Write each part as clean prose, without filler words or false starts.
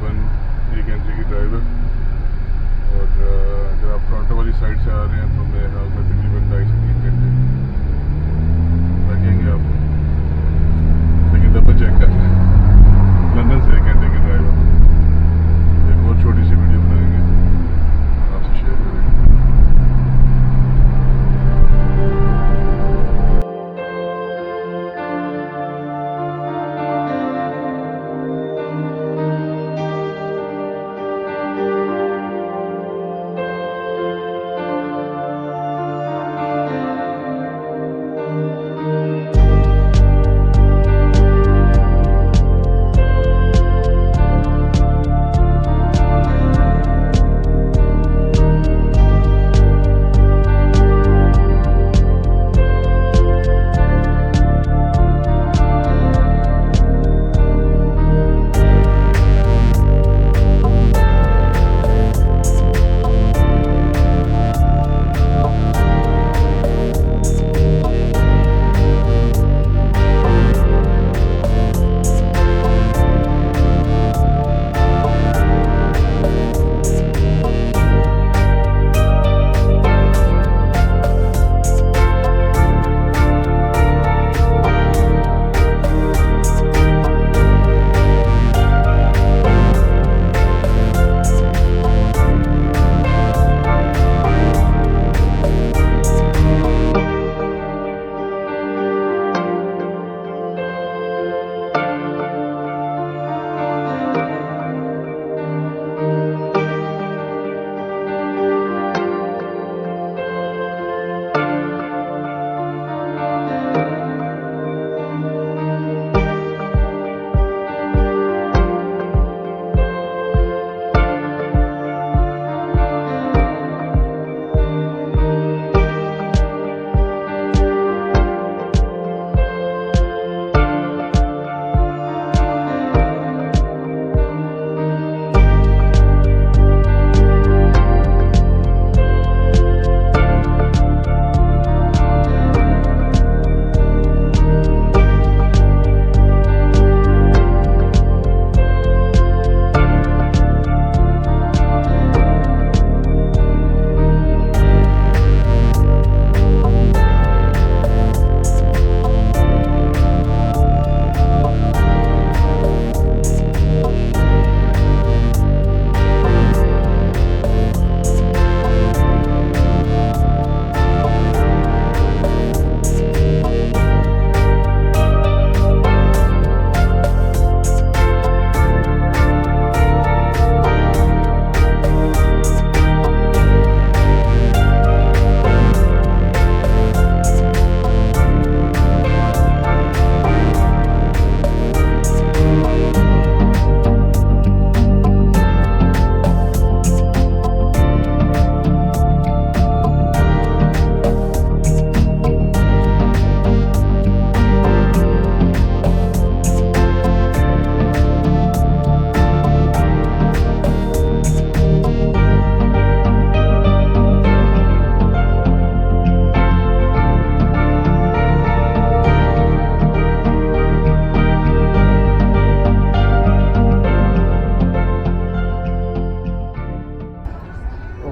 तकरीबन 1 घंटे की ड्राइव है। और अगर आप टोरंटो वाली साइड से आ रहे हैं तो मेरे ख्याल में तकरीबन 2.5 से 3 घंटे लगेंगे आपको, लेकिन डबल चेक कर लें। लंदन से 1 घंटे की ड्राइव है। एक और छोटी सी वीडियो बनाएंगे, आपसे शेयर करेंगे।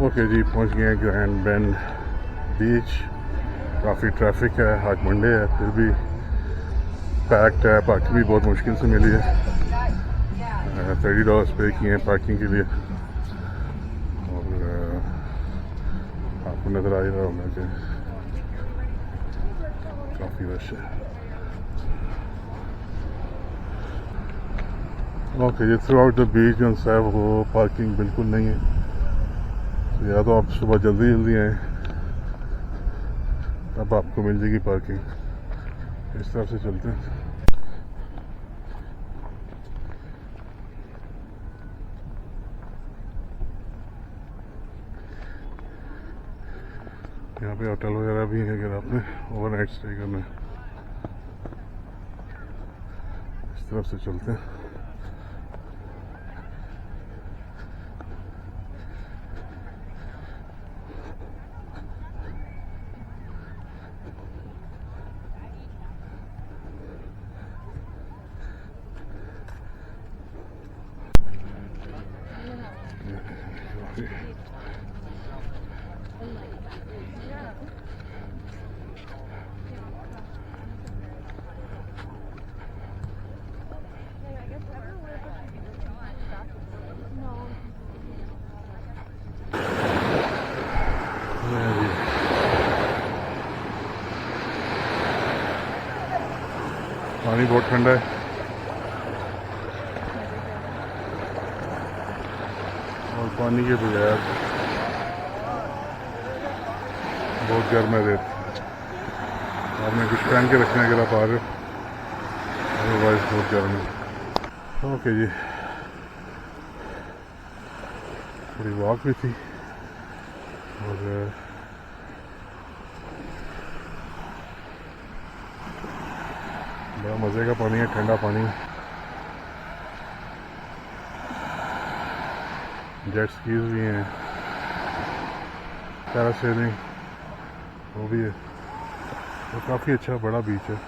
ओके जी, पहुंच गए हैं ग्रैंड बेंड बीच। काफ़ी ट्रैफिक है, आज मंडे है, फिर भी पैक्ड है। पार्किंग भी बहुत मुश्किल से मिली है। $30 पे किए हैं पार्किंग के लिए। और आपको नज़र आ ही रहा होगा कि काफ़ी रश है। ओके, ये थ्रू आउट द बीच जो है वो पार्किंग बिल्कुल नहीं है। तो या तो आप सुबह जल्दी जल्दी आएँ, तब आपको मिल जाएगी पार्किंग। इस तरफ से चलते हैं। यहाँ पे होटल वगैरह भी है अगर आपने ओवरनाइट स्टे करना है। इस तरफ से चलते हैं। पानी बहुत ठंडा है और पानी के बगैर बहुत गर्म है रेत। आपने कुछ पहन के रखने के लिए पा रहे हो, अदरवाइज बहुत गर्म है। ओके जी, थोड़ी वॉक भी थी और बड़ा मज़े का पानी है, ठंडा पानी। जेट स्कीज भी हैं, पैरासेलिंग वो भी है, तो काफ़ी अच्छा बड़ा बीच है।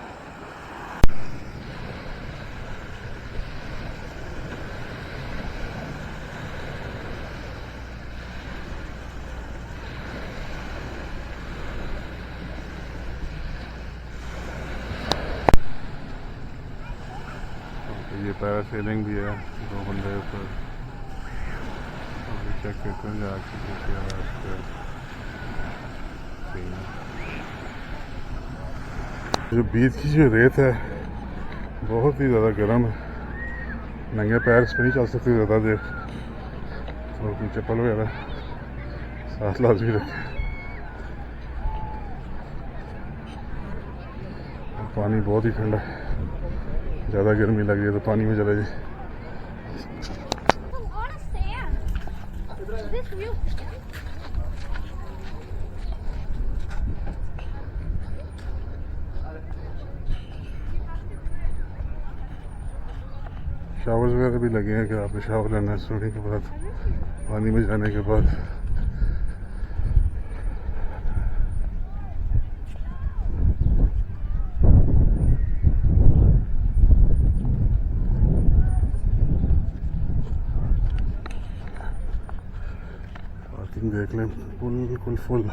ये पैरासेलिंग भी है, 2 बंदे ऊपर चेक करते हैं जाके जो बीच की जो रेत है बहुत ही ज़्यादा गर्म है, नंगे पैर इस पर नहीं चल सकते ज़्यादा देर, तो अपनी चप्पल वगैरह साथ लाजमी रखें। पानी बहुत ही ठंडा है, ज़्यादा गर्मी लग रही है तो पानी में चले जाए। शावर्स वगैरह भी लगे हैं कि आपने शावर लेना है स्विमिंग के बाद, पानी में जाने के बाद। पार्किंग देख लें, बिल्कुल फुल।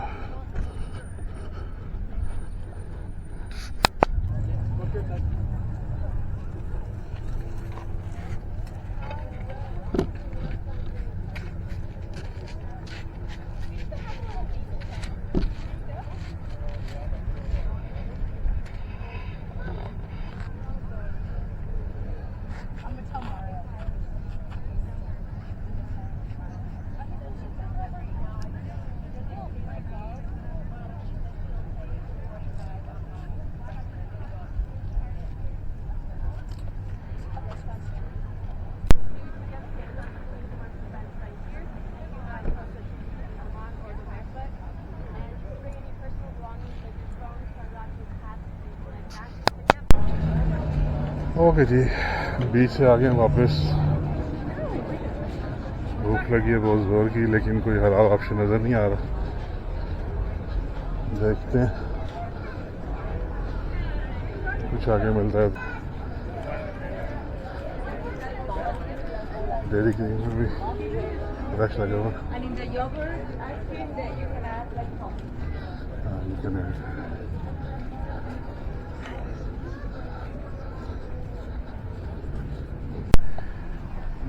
ओके जी, बीच से आ गए वापस। भूख लगी है बहुत ज़ोर की, लेकिन कोई हलाल ऑप्शन नज़र नहीं आ रहा। देखते हैं कुछ आगे मिलता है। डेयरी क्रीम में भी रश लगा हुआ।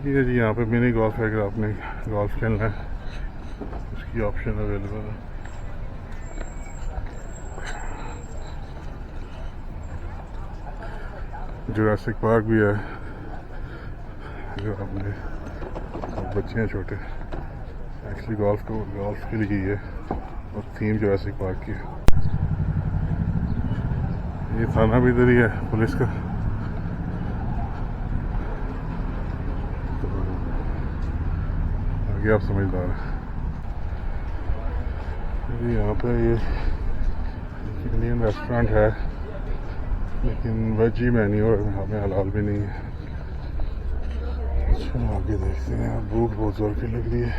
ठीक है जी, यहाँ पे मिनी गोल्फ है, अगर आपने गोल्फ खेलना है उसकी ऑप्शन अवेलेबल है। जुरासिक पार्क भी है, जो आपने बच्चे हैं छोटे, एक्चुअली गोल्फ के लिए ही है और थीम जुरासिक पार्क की है। ये थाना भी इधर ही है पुलिस का। आगे आप समझदार हैं। यहाँ पे ये इंडियन रेस्टोरेंट है, लेकिन वेज ही मेन्यू और हमें हलाल भी नहीं है। चलो आगे देखते हैं। भूख बहुत जोर की लग रही है।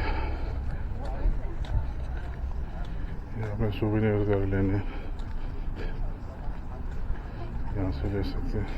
यहाँ पे सूवेनियर कर लेने, यहाँ से ले सकते हैं।